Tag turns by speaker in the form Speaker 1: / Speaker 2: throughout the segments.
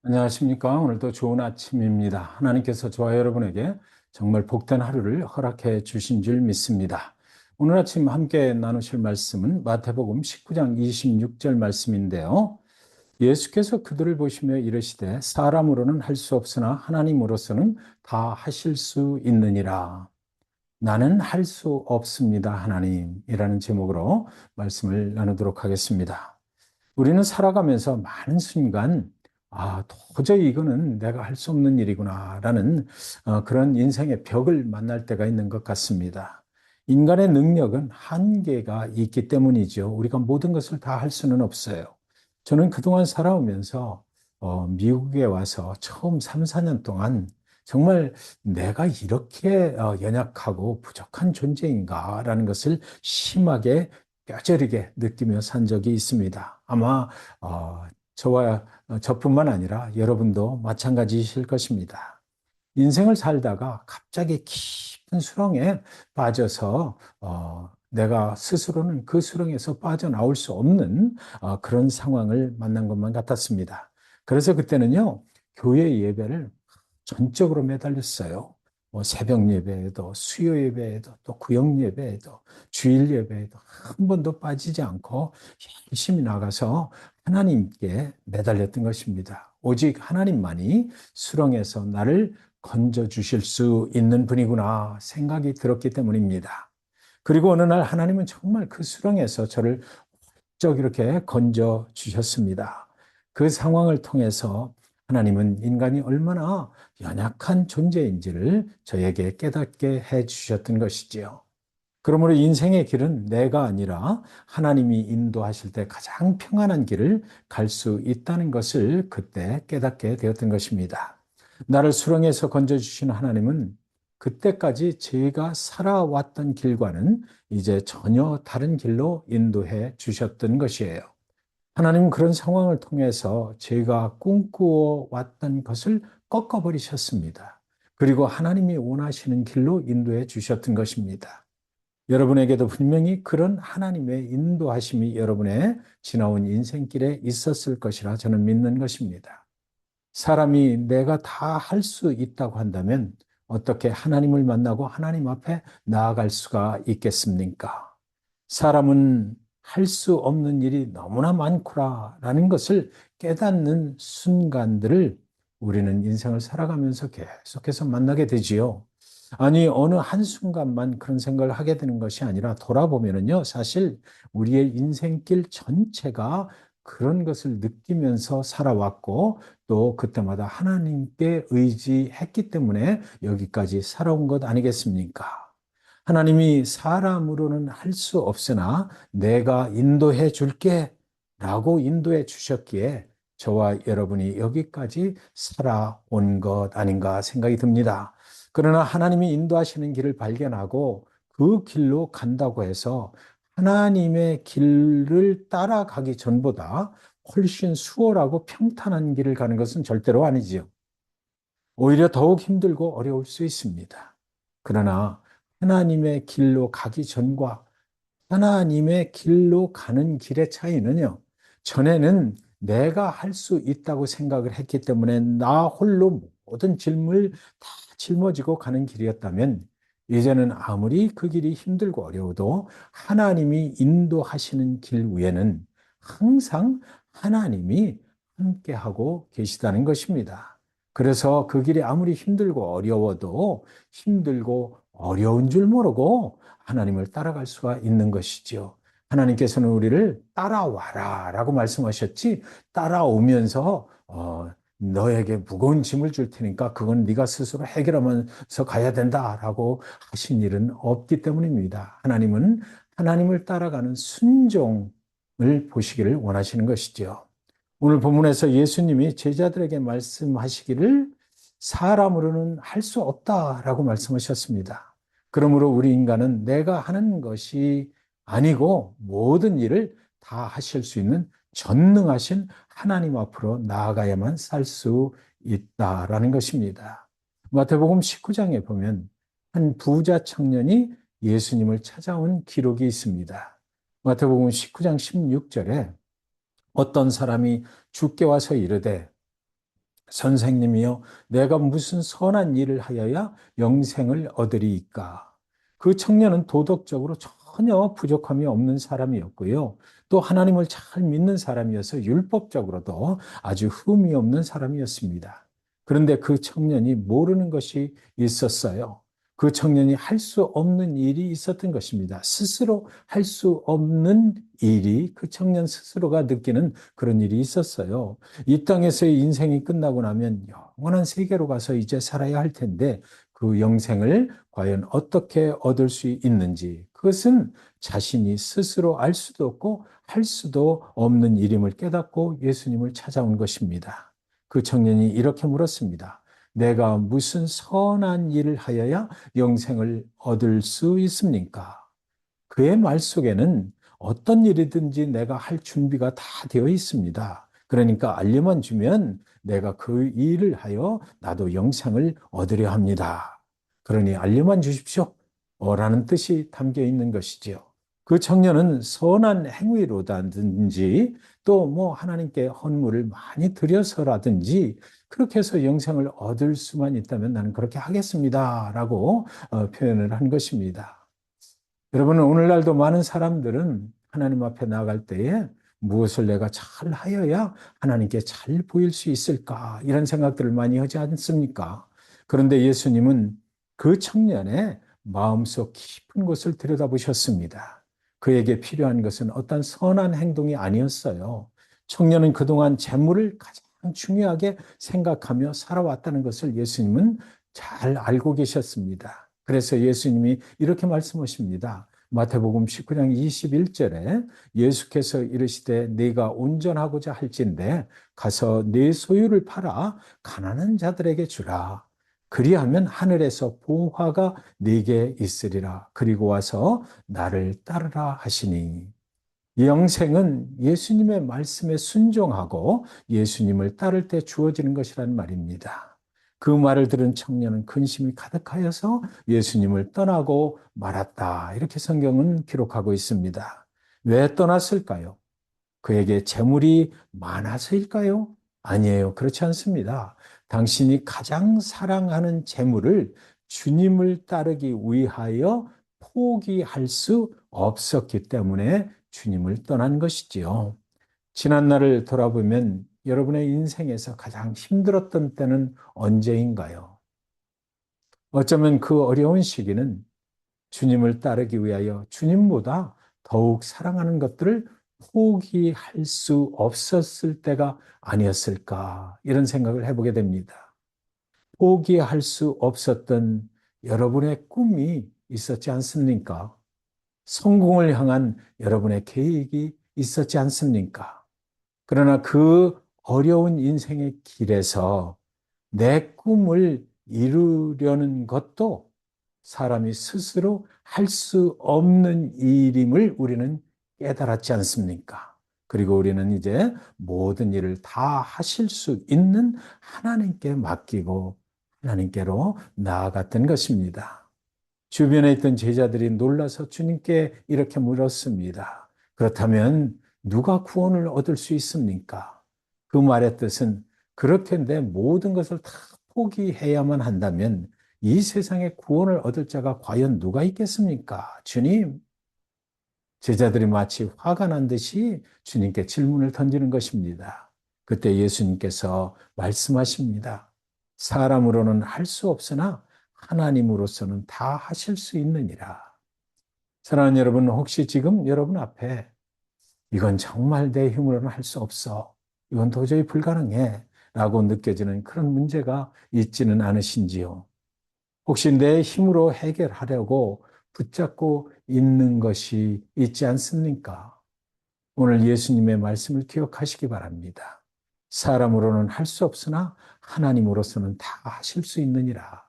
Speaker 1: 안녕하십니까. 오늘도 좋은 아침입니다. 하나님께서 저와 여러분에게 정말 복된 하루를 허락해 주신 줄 믿습니다. 오늘 아침 함께 나누실 말씀은 마태복음 19장 26절 말씀인데요. 예수께서 그들을 보시며 이르시되 사람으로는 할 수 없으나 하나님으로서는 다 하실 수 있느니라. 나는 할 수 없습니다, 하나님이라는 제목으로 말씀을 나누도록 하겠습니다. 우리는 살아가면서 많은 순간, 도저히 이거는 내가 할 수 없는 일이구나라는 그런 인생의 벽을 만날 때가 있는 것 같습니다. 인간의 능력은 한계가 있기 때문이죠. 우리가 모든 것을 다 할 수는 없어요. 저는 그동안 살아오면서 미국에 와서 처음 3, 4년 동안 정말 내가 이렇게 연약하고 부족한 존재인가라는 것을 심하게 뼈저리게 느끼며 산 적이 있습니다. 아마 저와 저뿐만 아니라 여러분도 마찬가지이실 것입니다. 인생을 살다가 갑자기 깊은 수렁에 빠져서 내가 스스로는 그 수렁에서 빠져나올 수 없는 그런 상황을 만난 것만 같았습니다. 그래서 그때는요, 교회 예배를 전적으로 매달렸어요. 뭐 새벽 예배에도 수요 예배에도 또 구역 예배에도 주일 예배에도 한 번도 빠지지 않고 열심히 나가서 하나님께 매달렸던 것입니다. 오직 하나님만이 수렁에서 나를 건져 주실 수 있는 분이구나 생각이 들었기 때문입니다. 그리고 어느 날 하나님은 정말 그 수렁에서 저를 쩍 이렇게 건져 주셨습니다. 그 상황을 통해서 하나님은 인간이 얼마나 연약한 존재인지를 저에게 깨닫게 해 주셨던 것이지요. 그러므로 인생의 길은 내가 아니라 하나님이 인도하실 때 가장 평안한 길을 갈 수 있다는 것을 그때 깨닫게 되었던 것입니다. 나를 수렁에서 건져주신 하나님은 그때까지 제가 살아왔던 길과는 이제 전혀 다른 길로 인도해 주셨던 것이에요. 하나님은 그런 상황을 통해서 제가 꿈꾸어 왔던 것을 꺾어버리셨습니다. 그리고 하나님이 원하시는 길로 인도해 주셨던 것입니다. 여러분에게도 분명히 그런 하나님의 인도하심이 여러분의 지나온 인생길에 있었을 것이라 저는 믿는 것입니다. 사람이 내가 다 할 수 있다고 한다면 어떻게 하나님을 만나고 하나님 앞에 나아갈 수가 있겠습니까? 사람은 할 수 없는 일이 너무나 많구나라는 것을 깨닫는 순간들을 우리는 인생을 살아가면서 계속해서 만나게 되지요. 아니, 어느 한순간만 그런 생각을 하게 되는 것이 아니라 돌아보면은요, 사실 우리의 인생길 전체가 그런 것을 느끼면서 살아왔고, 또 그때마다 하나님께 의지했기 때문에 여기까지 살아온 것 아니겠습니까? 하나님이 사람으로는 할 수 없으나 내가 인도해 줄게 라고 인도해 주셨기에 저와 여러분이 여기까지 살아온 것 아닌가 생각이 듭니다. 그러나 하나님이 인도하시는 길을 발견하고 그 길로 간다고 해서 하나님의 길을 따라가기 전보다 훨씬 수월하고 평탄한 길을 가는 것은 절대로 아니지요. 오히려 더욱 힘들고 어려울 수 있습니다. 그러나 하나님의 길로 가기 전과 하나님의 길로 가는 길의 차이는요, 전에는 내가 할 수 있다고 생각을 했기 때문에 나 홀로 모든 짐을 다 짊어지고 가는 길이었다면, 이제는 아무리 그 길이 힘들고 어려워도 하나님이 인도하시는 길 위에는 항상 하나님이 함께하고 계시다는 것입니다. 그래서 그 길이 아무리 힘들고 어려워도 힘들고 어려운 줄 모르고 하나님을 따라갈 수가 있는 것이지요. 하나님께서는 우리를 따라와라 라고 말씀하셨지, 따라오면서 너에게 무거운 짐을 줄 테니까 그건 네가 스스로 해결하면서 가야 된다라고 하신 일은 없기 때문입니다. 하나님은 하나님을 따라가는 순종을 보시기를 원하시는 것이지요. 오늘 본문에서 예수님이 제자들에게 말씀하시기를 사람으로는 할 수 없다라고 말씀하셨습니다. 그러므로 우리 인간은 내가 하는 것이 아니고 모든 일을 다 하실 수 있는 전능하신 하나님 앞으로 나아가야만 살 수 있다라는 것입니다. 마태복음 19장에 보면 한 부자 청년이 예수님을 찾아온 기록이 있습니다. 마태복음 19장 16절에 어떤 사람이 주께 와서 이르되 선생님이여, 내가 무슨 선한 일을 하여야 영생을 얻으리이까? 그 청년은 도덕적으로 전혀 부족함이 없는 사람이었고요. 또 하나님을 잘 믿는 사람이어서 율법적으로도 아주 흠이 없는 사람이었습니다. 그런데 그 청년이 모르는 것이 있었어요. 그 청년이 할 수 없는 일이 있었던 것입니다. 스스로 할 수 없는 일이 그 청년 스스로가 느끼는 그런 일이 있었어요. 이 땅에서의 인생이 끝나고 나면 영원한 세계로 가서 이제 살아야 할 텐데 그 영생을 과연 어떻게 얻을 수 있는지, 그것은 자신이 스스로 알 수도 없고 할 수도 없는 일임을 깨닫고 예수님을 찾아온 것입니다. 그 청년이 이렇게 물었습니다. 내가 무슨 선한 일을 하여야 영생을 얻을 수 있습니까? 그의 말 속에는 어떤 일이든지 내가 할 준비가 다 되어 있습니다. 그러니까 알려만 주면 내가 그 일을 하여 나도 영생을 얻으려 합니다. 그러니 알려만 주십시오. 라는 뜻이 담겨 있는 것이지요. 그 청년은 선한 행위로든지 또 뭐 하나님께 헌물을 많이 드려서라든지 그렇게 해서 영생을 얻을 수만 있다면 나는 그렇게 하겠습니다. 라고 표현을 한 것입니다. 여러분, 오늘날도 많은 사람들은 하나님 앞에 나아갈 때에 무엇을 내가 잘 하여야 하나님께 잘 보일 수 있을까? 이런 생각들을 많이 하지 않습니까? 그런데 예수님은 그 청년의 마음속 깊은 곳을 들여다보셨습니다. 그에게 필요한 것은 어떤 선한 행동이 아니었어요. 청년은 그동안 재물을 가장 중요하게 생각하며 살아왔다는 것을 예수님은 잘 알고 계셨습니다. 그래서 예수님이 이렇게 말씀하십니다. 마태복음 19장 21절에 예수께서 이르시되 네가 온전하고자 할진대 가서 네 소유를 팔아 가난한 자들에게 주라. 그리하면 하늘에서 봉화가 네게 있으리라. 그리고 와서 나를 따르라 하시니. 영생은 예수님의 말씀에 순종하고 예수님을 따를 때 주어지는 것이란 말입니다. 그 말을 들은 청년은 근심이 가득하여서 예수님을 떠나고 말았다. 이렇게 성경은 기록하고 있습니다. 왜 떠났을까요? 그에게 재물이 많아서일까요? 아니에요. 그렇지 않습니다. 당신이 가장 사랑하는 재물을 주님을 따르기 위하여 포기할 수 없었기 때문에 주님을 떠난 것이지요. 지난 날을 돌아보면 여러분의 인생에서 가장 힘들었던 때는 언제인가요? 어쩌면 그 어려운 시기는 주님을 따르기 위하여 주님보다 더욱 사랑하는 것들을 포기할 수 없었을 때가 아니었을까, 이런 생각을 해보게 됩니다. 포기할 수 없었던 여러분의 꿈이 있었지 않습니까? 성공을 향한 여러분의 계획이 있었지 않습니까? 그러나 그 어려운 인생의 길에서 내 꿈을 이루려는 것도 사람이 스스로 할 수 없는 일임을 우리는 깨달았지 않습니까? 그리고 우리는 이제 모든 일을 다 하실 수 있는 하나님께 맡기고 하나님께로 나아갔던 것입니다. 주변에 있던 제자들이 놀라서 주님께 이렇게 물었습니다. 그렇다면 누가 구원을 얻을 수 있습니까? 그 말의 뜻은 그렇게 내 모든 것을 다 포기해야만 한다면 이 세상에 구원을 얻을 자가 과연 누가 있겠습니까? 주님. 제자들이 마치 화가 난 듯이 주님께 질문을 던지는 것입니다. 그때 예수님께서 말씀하십니다. 사람으로는 할 수 없으나 하나님으로서는 다 하실 수 있느니라. 사랑하는 여러분, 혹시 지금 여러분 앞에 이건 정말 내 힘으로는 할 수 없어, 이건 도저히 불가능해 라고 느껴지는 그런 문제가 있지는 않으신지요? 혹시 내 힘으로 해결하려고 붙잡고 있는 것이 있지 않습니까? 오늘 예수님의 말씀을 기억하시기 바랍니다. 사람으로는 할 수 없으나 하나님으로서는 다 하실 수 있느니라.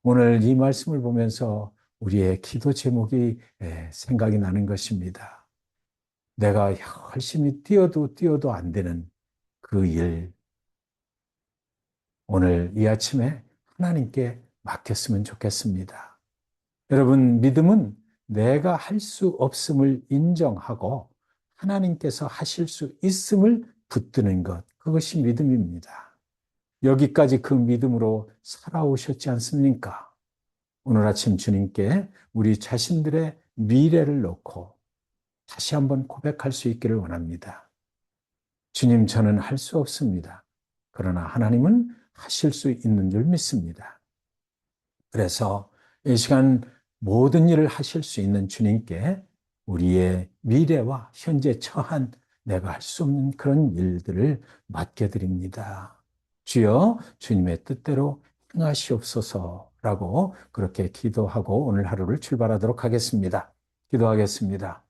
Speaker 1: 오늘 이 말씀을 보면서 우리의 기도 제목이 생각이 나는 것입니다. 내가 열심히 뛰어도 안 되는 그 일, 오늘 이 아침에 하나님께 맡겼으면 좋겠습니다. 여러분, 믿음은 내가 할 수 없음을 인정하고 하나님께서 하실 수 있음을 붙드는 것, 그것이 믿음입니다. 여기까지 그 믿음으로 살아오셨지 않습니까? 오늘 아침 주님께 우리 자신들의 미래를 놓고 다시 한번 고백할 수 있기를 원합니다. 주님, 저는 할 수 없습니다. 그러나 하나님은 하실 수 있는 줄 믿습니다. 그래서 이 시간 모든 일을 하실 수 있는 주님께 우리의 미래와 현재 처한 내가 할 수 없는 그런 일들을 맡겨드립니다. 주여, 주님의 뜻대로 행하시옵소서라고 그렇게 기도하고 오늘 하루를 출발하도록 하겠습니다. 기도하겠습니다.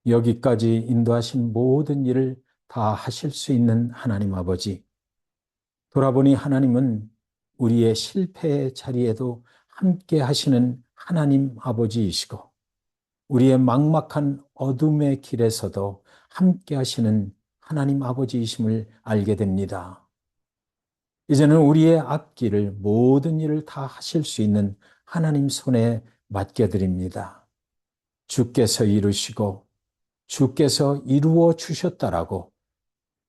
Speaker 1: 여기까지 인도하신 모든 일을 다 하실 수 있는 하나님 아버지, 돌아보니 하나님은 우리의 실패의 자리에도 함께 하시는 하나님 아버지이시고, 우리의 막막한 어둠의 길에서도 함께 하시는 하나님 아버지이심을 알게 됩니다. 이제는 우리의 앞길을 모든 일을 다 하실 수 있는 하나님 손에 맡겨드립니다. 주께서 이루시고 주께서 이루어 주셨다라고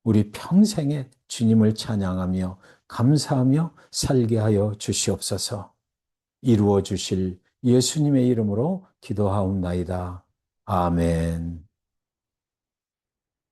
Speaker 1: 우리 평생에 주님을 찬양하며 감사하며 살게 하여 주시옵소서. 이루어 주실 예수님의 이름으로 기도하옵나이다. 아멘.